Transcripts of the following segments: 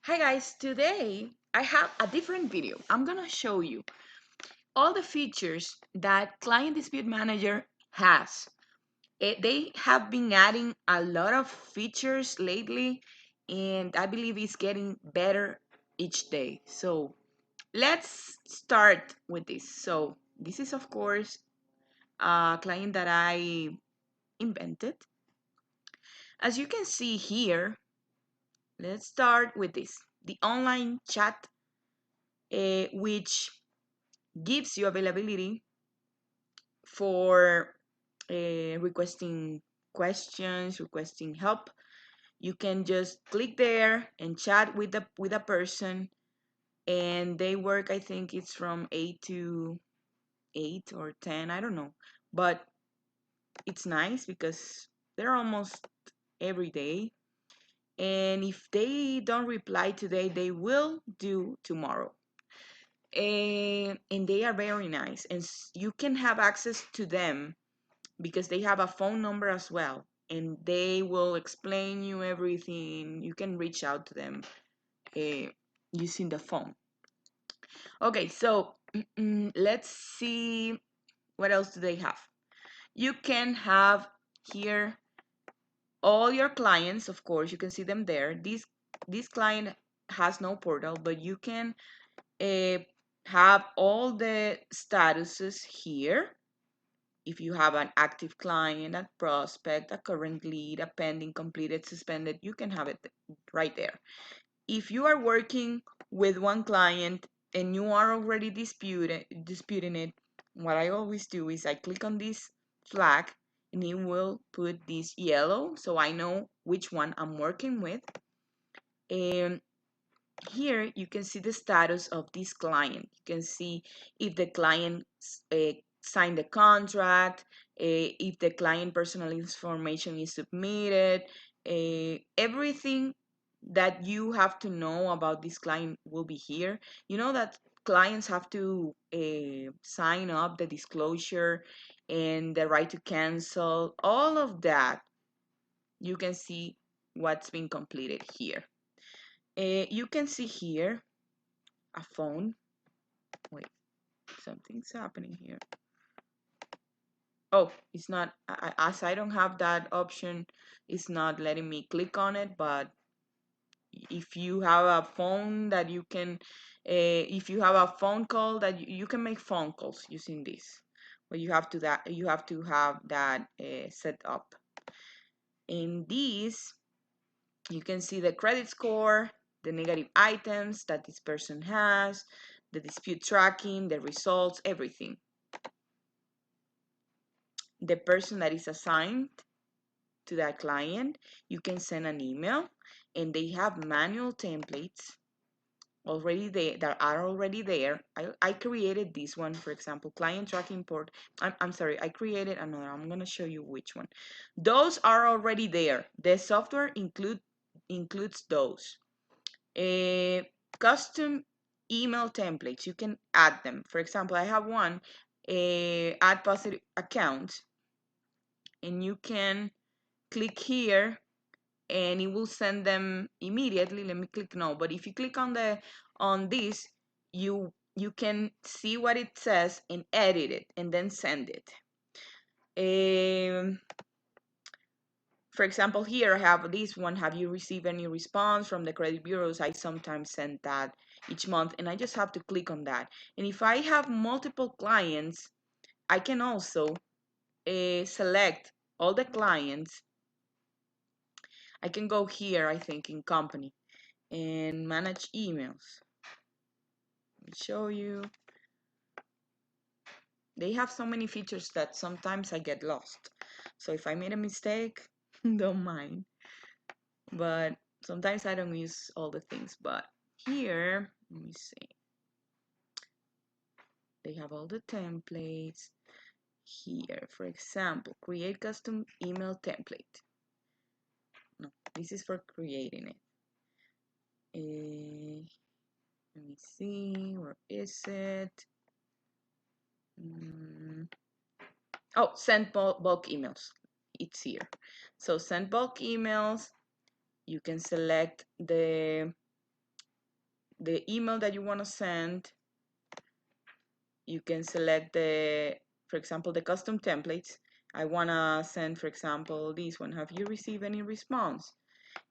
Hi guys, today I have a different video. I'm gonna show you all the features that Client Dispute Manager has. They have been adding a lot of features lately, and I believe it's getting better each day. So let's start with this. So this is of course a client that I invented. As you can see here, let's start with this. The online chat, which gives you availability for requesting questions, requesting help. You can just click there and chat with a person, and they work. I think it's from 8 to 8 or 10. I don't know, but it's nice because they're almost every day. And if they don't reply today, they will do tomorrow. And they are very nice, and you can have access to them because they have a phone number as well, and they will explain you everything. You can reach out to them uh, using the phone. Okay, so let's see what else do they have. You can have here all your clients. Of course, you can see them there. This client has no portal, but you can have all the statuses here. If you have an active client, a prospect, a current lead, a pending, completed, suspended, you can have it right there. If you are working with one client and you are already disputing it, what I always do is I click on this flag and it will put this yellow so I know which one I'm working with. And here you can see the status of this client. You can see if the client signed the contract, if the client personal information is submitted, everything that you have to know about this client will be here. You know that clients have to sign up the disclosure and the right to cancel, all of that. You can see what's been completed here. You can see here a phone. Wait, something's happening here. Oh, it's not, as I don't have that option, it's not letting me click on it. But if you have a phone that you can, if you have a phone call that you can make phone calls using this, but you have to have that set up. In this, you can see the credit score, the negative items that this person has, the dispute tracking, the results, everything. The person that is assigned to that client, you can send an email, and they have manual templates already there that are already there. I created this one, for example, client tracking port. I'm sorry, I created another. I'm gonna show you which one. Those are already there. The software includes those. Custom email templates, you can add them. For example, I have one, add positive account, and you can click here and it will send them immediately. Let me click no, but if you click on this, you can see what it says and edit it and then send it. For example, here I have this one. Have you received any response from the credit bureaus? I sometimes send that each month, and I just have to click on that. And if I have multiple clients, I can also select all the clients. I can go here, I think, in company and manage emails. Let me show you. They have so many features that sometimes I get lost. So if I made a mistake, don't mind. But sometimes I don't use all the things. But here, let me see. They have all the templates. Here, for example, create custom email template. No, this is for creating it. Let me see, where is it? Oh, send bulk emails. It's here. So send bulk emails. You can select the the email that you want to send. You can select the, for example, the custom templates. I want to send, for example, this one. Have you received any response?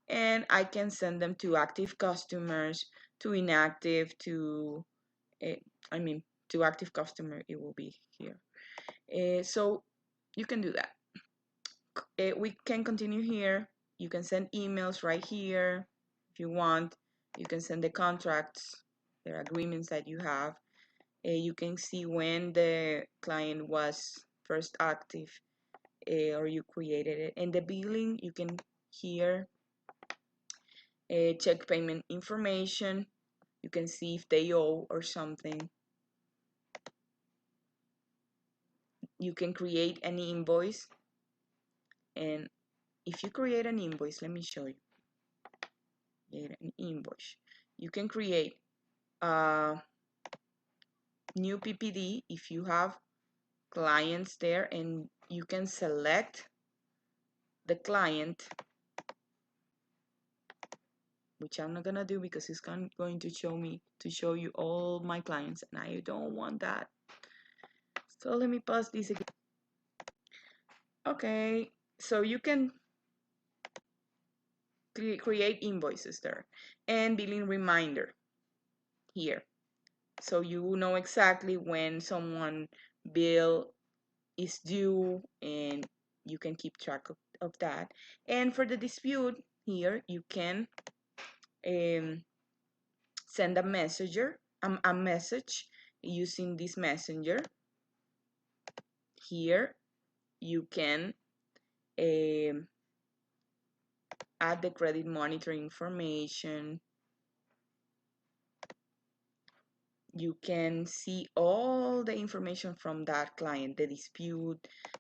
And I can send them to active customers, to inactive, to, uh, I mean, to active customer, it will be here. So you can do that. We can continue here. You can send emails right here if you want. You can send the contracts, the agreements that you have. You can see when the client was first active, or you created it. And the billing, you can here check payment information. You can see if they owe or something. You can create any invoice. And if you create an invoice, let me show you. Create an invoice. You can create a new PPD if you have clients there, and you can select the client, which I'm not gonna do because it's going to show you all my clients, and I don't want that. So let me pause this again. Okay, so you can create invoices there, and billing reminder here, so you know exactly when someone bill is due, and you can keep track of that. And for the dispute here, you can send a message using this messenger. Here you can add the credit monitoring information. You can see all the information from that client, the dispute,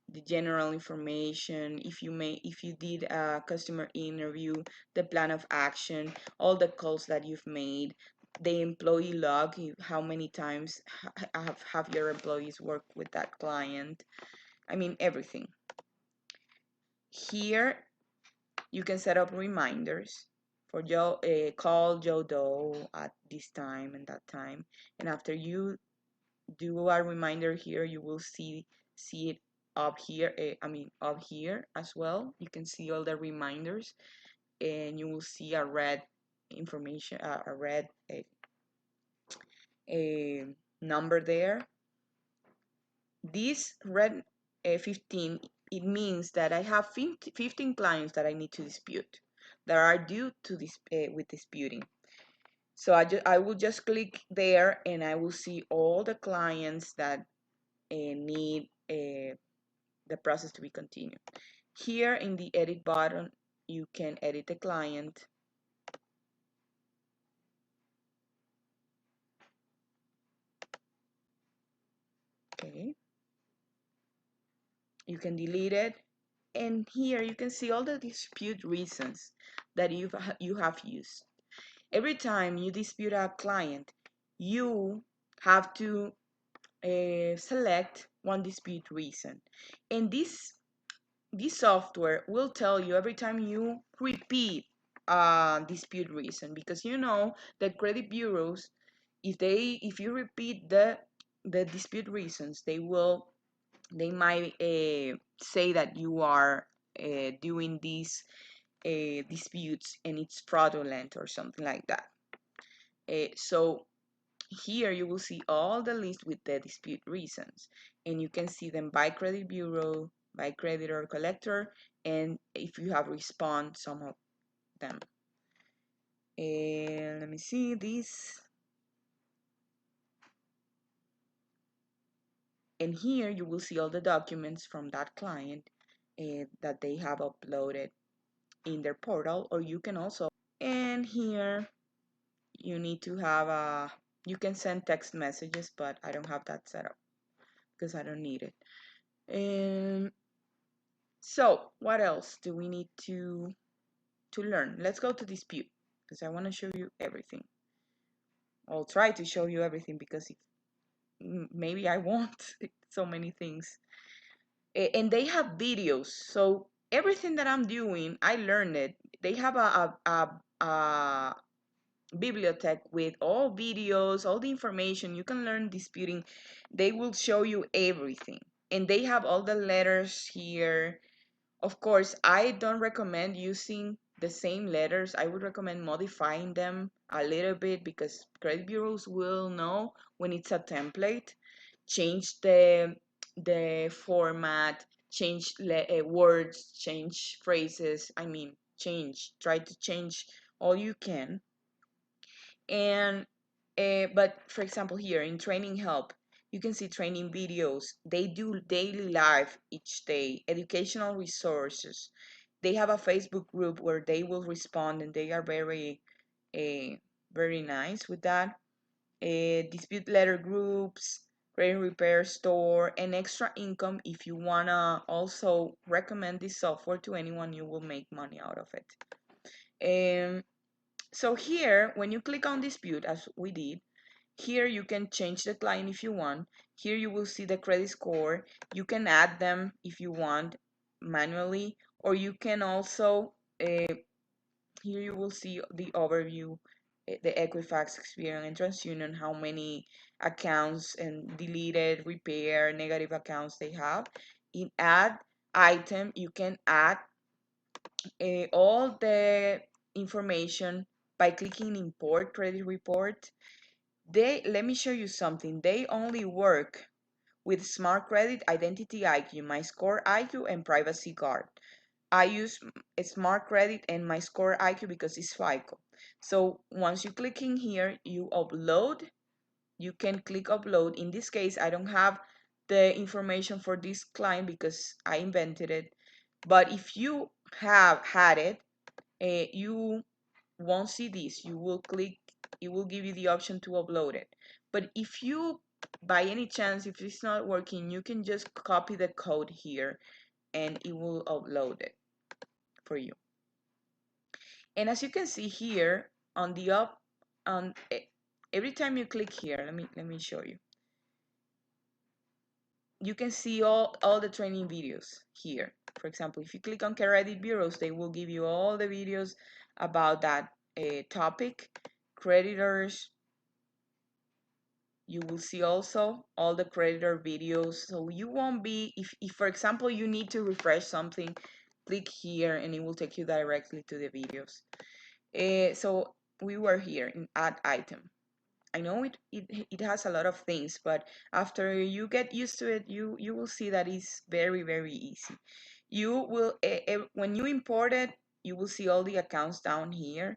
the general information, if you did a customer interview, the plan of action, all the calls that you've made, the employee log, how many times have your employees worked with that client. I mean, everything. Here you can set up reminders for Joe, call Joe Doe at this time and that time. And after you do a reminder here, you will see it up here. Up here as well. You can see all the reminders, and you will see a red information, a red a number there. This red 15, it means that I have 15 clients that I need to dispute, that are due to this with disputing. So I will just click there, and I will see all the clients that need the process to be continued. Here in the edit button, you can edit the client. Okay. You can delete it. And here you can see all the dispute reasons that you have used. Every time you dispute a client, you have to select one dispute reason. And this software will tell you every time you repeat a dispute reason, because you know that credit bureaus, if you repeat the dispute reasons, they might say that you are doing these disputes and it's fraudulent or something like that. So here you will see all the list with the dispute reasons, and you can see them by credit bureau, by creditor, collector, and if you have respond some of them. And let me see this. And here you will see all the documents from that client that they have uploaded in their portal, or you can also, and here you need to have you can send text messages, but I don't have that set up because I don't need it. And so what else do we need to learn? Let's go to dispute, because I want to show you everything. I'll try to show you everything, because maybe I won't. So many things. And they have videos, so everything that I'm doing, I learned it. They have a bibliothèque with all videos, all the information. You can learn disputing. They will show you everything. And they have all the letters here. Of course, I don't recommend using the same letters. I would recommend modifying them a little bit because credit bureaus will know when it's a template. Change the format, change words, change phrases. I mean, try to change all you can. And but for example, here in training help, you can see training videos. They do daily live each day, educational resources. They have a Facebook group where they will respond, and they are uh, very nice with that. Dispute letter groups, credit repair store, and extra income. If you wanna also recommend this software to anyone, you will make money out of it. So here, when you click on dispute, as we did, here you can change the client if you want. Here you will see the credit score. You can add them if you want manually, or you can also, here you will see the overview, the Equifax, Experian, and TransUnion, how many accounts and deleted, repair, negative accounts they have. In add item, you can add all the information by clicking import credit report. Let me show you something. They only work with Smart Credit, Identity IQ, My Score IQ, and Privacy Guard. I use Smart Credit and My Score IQ because it's FICO. So once you click in here, you upload. You can click upload. In this case, I don't have the information for this client because I invented it. But if you have had it, you won't see this. You will click, it will give you the option to upload it. But if you, by any chance, if it's not working, you can just copy the code here and it will upload it for you. And as you can see here on the up, on every time you click here, let me show you. You can see all the training videos here. For example, if you click on credit bureaus, they will give you all the videos about that topic. Creditors, you will see also all the creditor videos. So you won't be, if for example, you need to refresh something, click here and it will take you directly to the videos. So we were here in add item. I know it has a lot of things, but after you get used to it, you will see that it's very easy. You will, when you import it, you will see all the accounts down here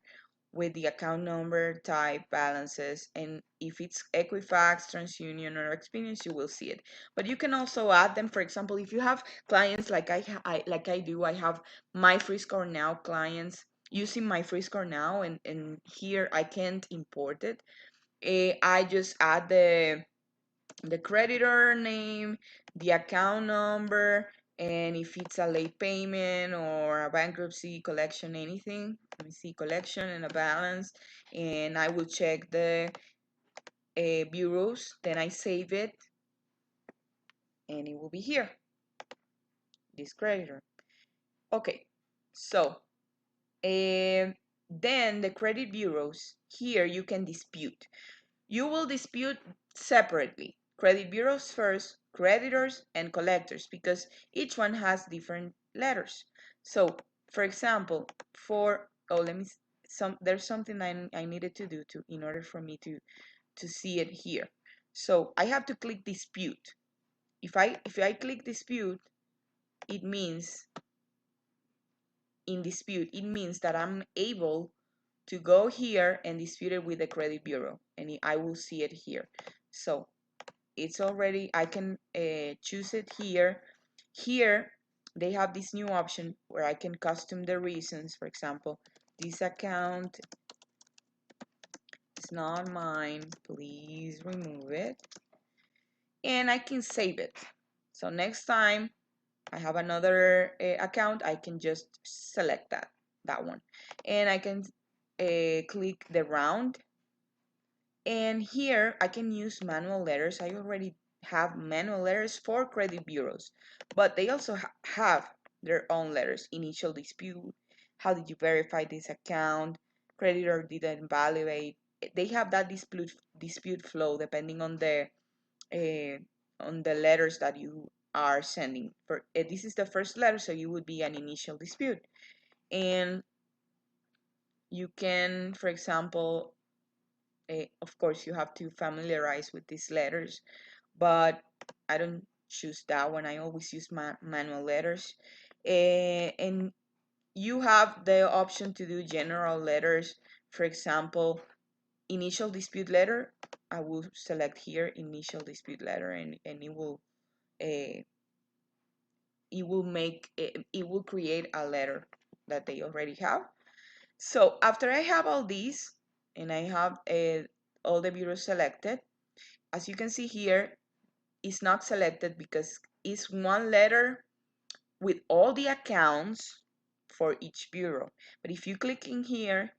with the account number, type, balances, and if it's Equifax, TransUnion, or Experience, you will see it. But you can also add them. For example, if you have clients like I do, I have my free score now clients using my free score now, and here I can't import it. I just add the creditor name, the account number, and if it's a late payment or a bankruptcy collection, anything. Let me see, collection and a balance, and I will check the bureaus. Then I save it, and it will be here, this creditor. Okay, so then the credit bureaus, here you can dispute. You will dispute separately. Credit bureaus first, creditors, and collectors, because each one has different letters. So, for example, let me, there's something I needed to do in order for me to see it here. So I have to click dispute. If I click dispute, it means in dispute, it means that I'm able to go here and dispute it with the credit bureau, and I will see it here. So it's already, I can choose it here. Here they have this new option where I can custom the reasons. For example, this account is not mine, please remove it, and I can save it. So next time I have another account, I can just select that one, and I can click the round. And here I can use manual letters. I already have manual letters for credit bureaus, but they also have their own letters. Initial dispute, how did you verify this account, creditor didn't validate. They have that dispute flow depending on the letters that you are sending. For this is the first letter, so you would be an initial dispute, and you can, for example, of course, you have to familiarize with these letters, but I don't choose that one. I always use manual letters, and you have the option to do general letters. For example, initial dispute letter. I will select here initial dispute letter, and uh, it will create a letter that they already have. So after I have all these and I have all the bureaus selected, as you can see here, it's not selected because it's one letter with all the accounts for each bureau. But if you click in here,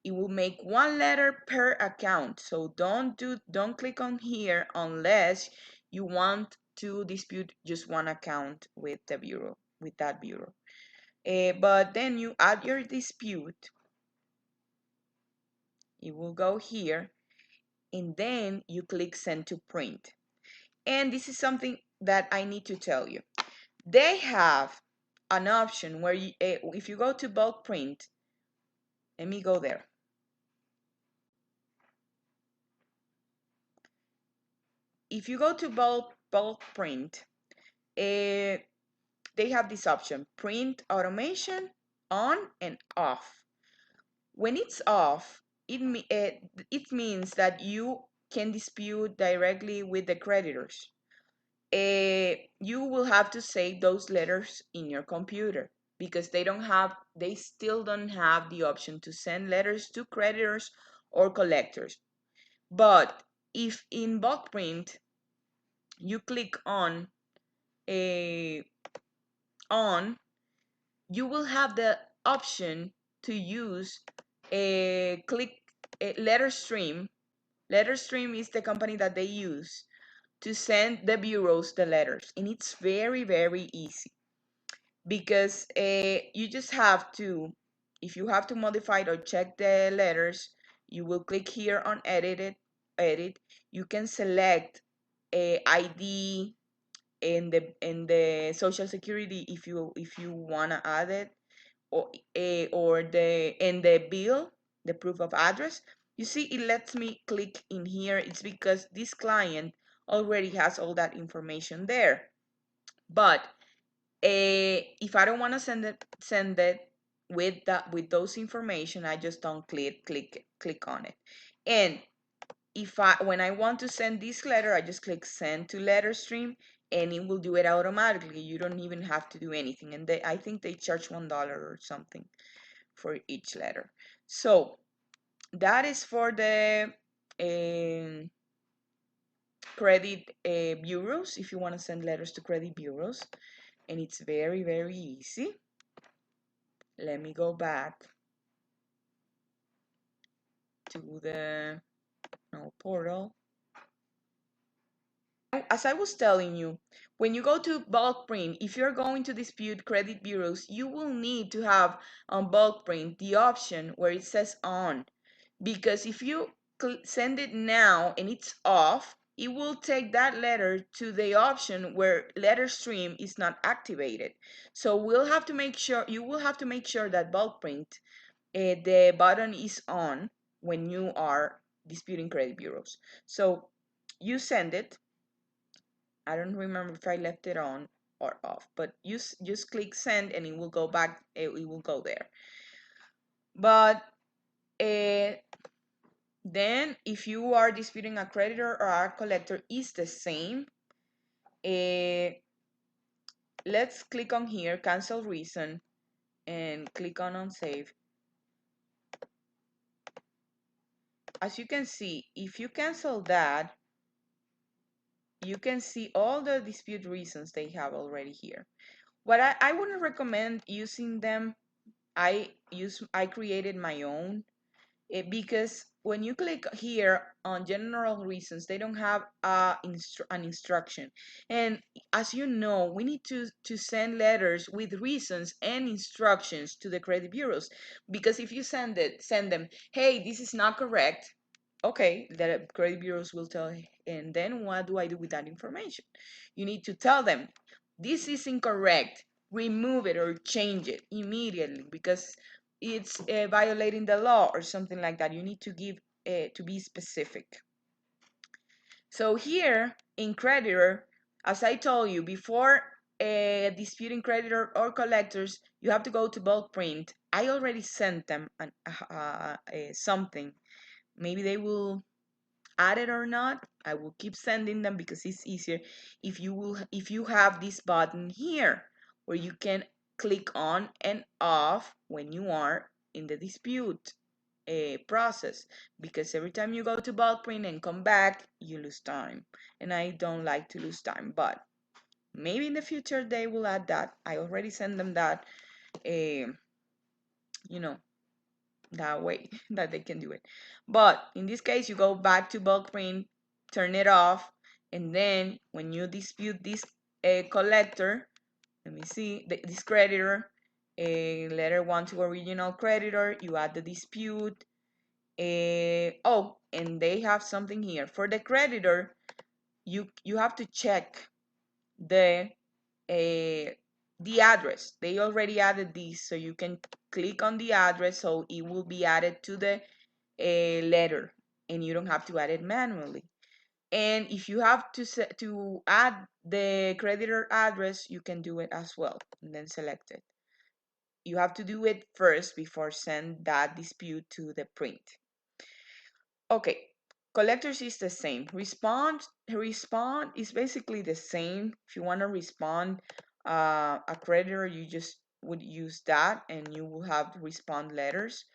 it will make one letter per account. So don't click on here unless you want to dispute just one account with the bureau, with that bureau. But then you add your dispute. You will go here and then you click send to print. And this is something that I need to tell you. They have an option where if you go to bulk print, let me go there. If you go to bulk print, they have this option, print automation on and off. When it's off, it means that you can dispute directly with the creditors. You will have to save those letters in your computer because they still don't have the option to send letters to creditors or collectors. But if in bulk print you click on a you will have the option to use a letter stream. Letter stream is the company that they use to send the bureaus the letters, and it's very, very easy because you just have to, if you have to modify it or check the letters, you will click here on edit. You can select a ID and the social security if you want to add it, or the bill, the proof of address. You see, it lets me click in here. It's because this client already has all that information there. But if I don't want to send it with those information, I just don't click on it. And when I want to send this letter, I just click send to letter stream, and it will do it automatically. You don't even have to do anything. And I think they charge $1 or something for each letter. So that is for the credit bureaus, if you want to send letters to credit bureaus. And it's very, very easy. Let me go back to the portal. As I was telling you, when you go to bulk print, if you're going to dispute credit bureaus, you will need to have on bulk print the option where it says on, because if you send it now and it's off, it will take that letter to the option where letter stream is not activated. So you will have to make sure that bulk print, the button is on when you are disputing credit bureaus. So you send it. I don't remember if I left it on or off, but you just click send and it will go back, it will go there. But then if you are disputing a creditor or a collector, it's the same. Let's click on here, cancel reason, and click on save. As you can see, if you cancel that, you can see all the dispute reasons they have already here. What I wouldn't recommend using them. I created my own. because when you click here on general reasons, they don't have an instruction. And as you know, we need to send letters with reasons and instructions to the credit bureaus, because if you send them, hey, this is not correct, okay, the credit bureaus will tell, and then what do I do with that information? You need to tell them, this is incorrect, remove it or change it immediately, because it's violating the law or something like that. You need to give to be specific. So here in creditor, as I told you before, disputing creditor or collectors, you have to go to bulk print. I already sent them something. Maybe they will add it or not. I will keep sending them because it's easier. If you have this button here where you can click on and off when you are in the dispute process, because every time you go to bulk print and come back, you lose time, and I don't like to lose time. But maybe in the future they will add that. I already sent them that, you know, that way that they can do it. But in this case, you go back to bulk print, turn it off, and then when you dispute this collector, let me see, this creditor, letter 1 to original creditor, you add the dispute. Oh, and they have something here. For the creditor, you have to check the address. They already added this, so you can click on the address, so it will be added to the letter, and you don't have to add it manually. And if you have to add the creditor address, you can do it as well, and then select it. You have to do it first before send that dispute to the print. Okay, collectors is the same. Respond is basically the same. If you want to respond a creditor, you just would use that, and you will have respond letters.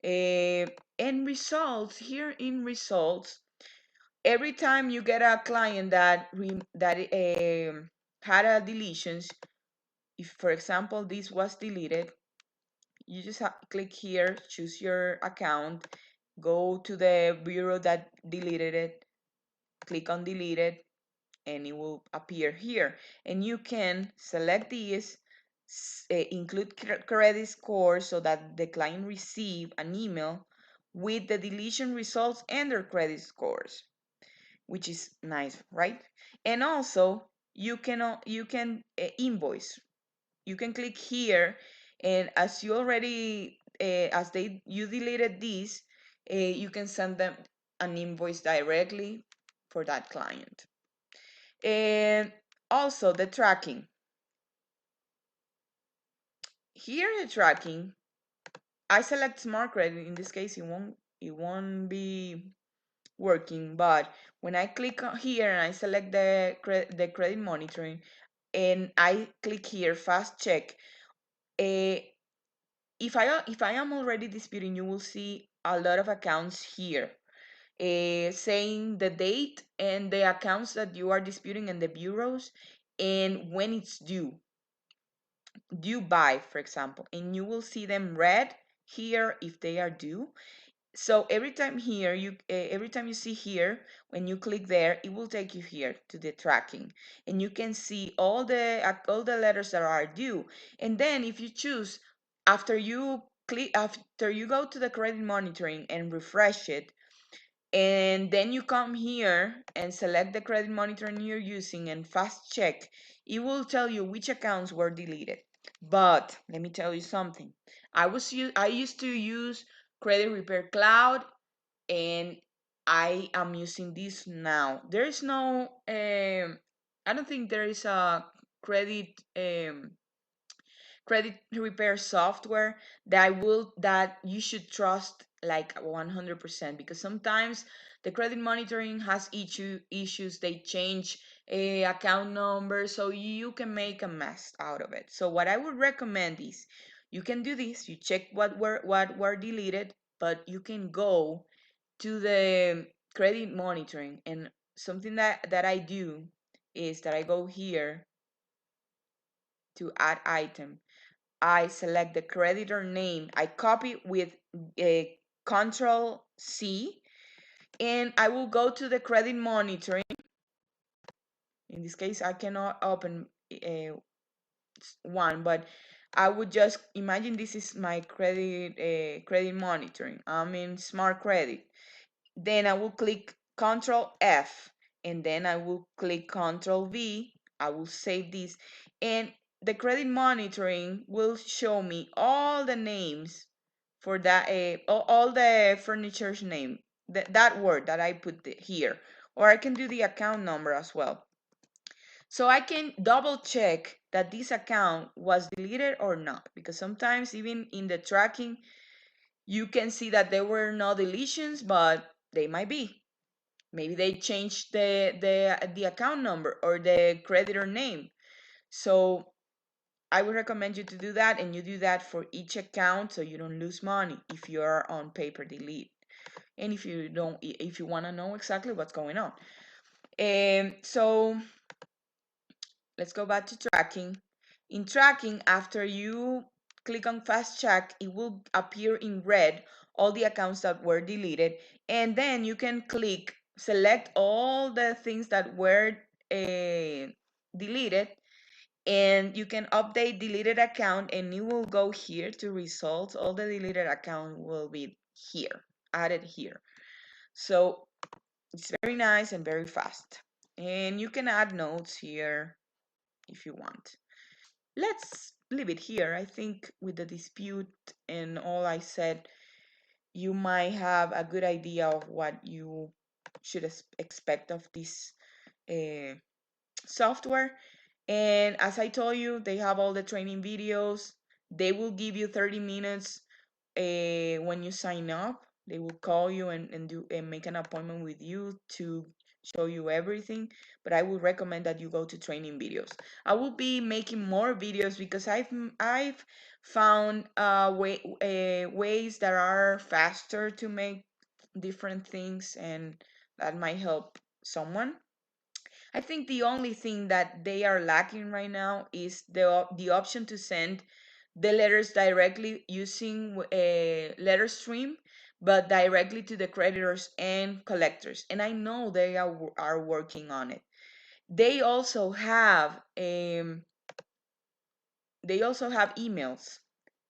And results, here in results, every time you get a client that had a deletions, if for example this was deleted, you just click here, choose your account, go to the bureau that deleted it, click on delete it, and it will appear here. And you can select these, include credit score, so that the client receive an email with the deletion results and their credit scores, which is nice, right? And also you can invoice. You can click here, and as you already you deleted these, you can send them an invoice directly for that client. And also the tracking. Here the tracking, I select smart credit. In this case, it won't be working, but when I click here and I select the credit monitoring, and I click here fast check, if I am already disputing, you will see a lot of accounts here, saying the date and the accounts that you are disputing and the bureaus, and when it's due by, for example, and you will see them red here if they are due. So every time you see here, when you click there, it will take you here to the tracking, and you can see all the letters that are due. And then if you choose, after you go to the credit monitoring and refresh it, and then you come here and select the credit monitoring you're using and fast check, it will tell you which accounts were deleted. But let me tell you something. I used to use Credit Repair Cloud, and I am using this now. There is no I don't think there is a credit credit repair software that you should trust like 100%, because sometimes the credit monitoring has issues. They change a account number, so you can make a mess out of it. So what I would recommend is, you can do this, you check what were deleted, but you can go to the credit monitoring, and something that I do is that I go here to add item. I select the creditor name. I copy with Control C, and I will go to the credit monitoring. In this case, I cannot open one, but I would just imagine this is my credit monitoring. I'm in smart credit. Then I will click Control F, and then I will click Control V. I will save this, and the credit monitoring will show me all the names for that, all the furniture's name, that word that I put here, or I can do the account number as well. So I can double check that this account was deleted or not, because sometimes even in the tracking, you can see that there were no deletions, but they might be. Maybe they changed the account number or the creditor name. So I would recommend you to do that, and you do that for each account so you don't lose money if you are on paper delete. And if you want to know exactly what's going on. So let's go back to tracking. In tracking, after you click on fast check, it will appear in red all the accounts that were deleted, and then you can select all the things that were deleted, and you can update deleted account, and you will go here to results. All the deleted account will be here, added here. So it's very nice and very fast, and you can add notes here if you want. Let's leave it here. I think with the dispute and all I said, you might have a good idea of what you should expect of this uh, software. And as I told you, they have all the training videos. They will give you 30 minutes when you sign up. They will call you and make an appointment with you to show you everything. But I would recommend that you go to training videos. I will be making more videos because I've found ways that are faster to make different things, and that might help someone. I think the only thing that they are lacking right now is the option to send the letters directly using a letter stream, but directly to the creditors and collectors. And I know they are working on it. They also have emails,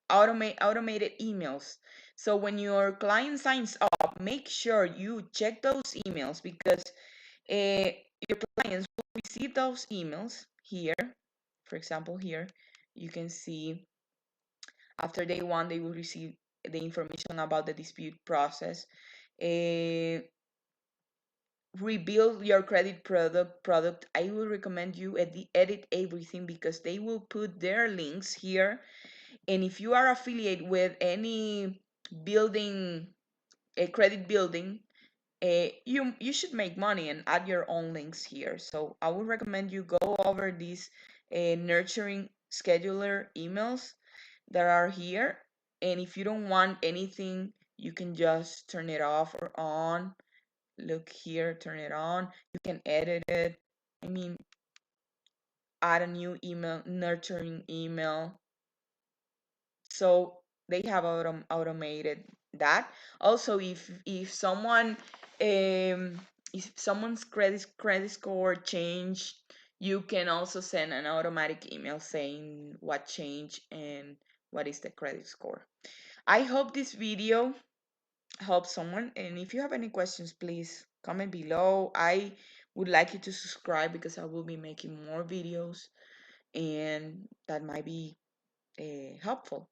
automated emails. So when your client signs up, make sure you check those emails, because your clients will receive those emails here. For example, here you can see after day one, they will receive the information about the dispute process. Rebuild your credit product. I will recommend you edit everything, because they will put their links here. And if you are affiliate with any building, a credit building, you should make money and add your own links here. So I would recommend you go over these nurturing scheduler emails that are here. And if you don't want anything, you can just turn it off or on. Look here, turn it on. You can edit it. I mean, add a new email, nurturing email. So they have automated that. Also, if someone's credit score changed, you can also send an automatic email saying what changed and what is the credit score. I hope this video helps someone, and if you have any questions, please comment below. I would like you to subscribe, because I will be making more videos, and that might be helpful.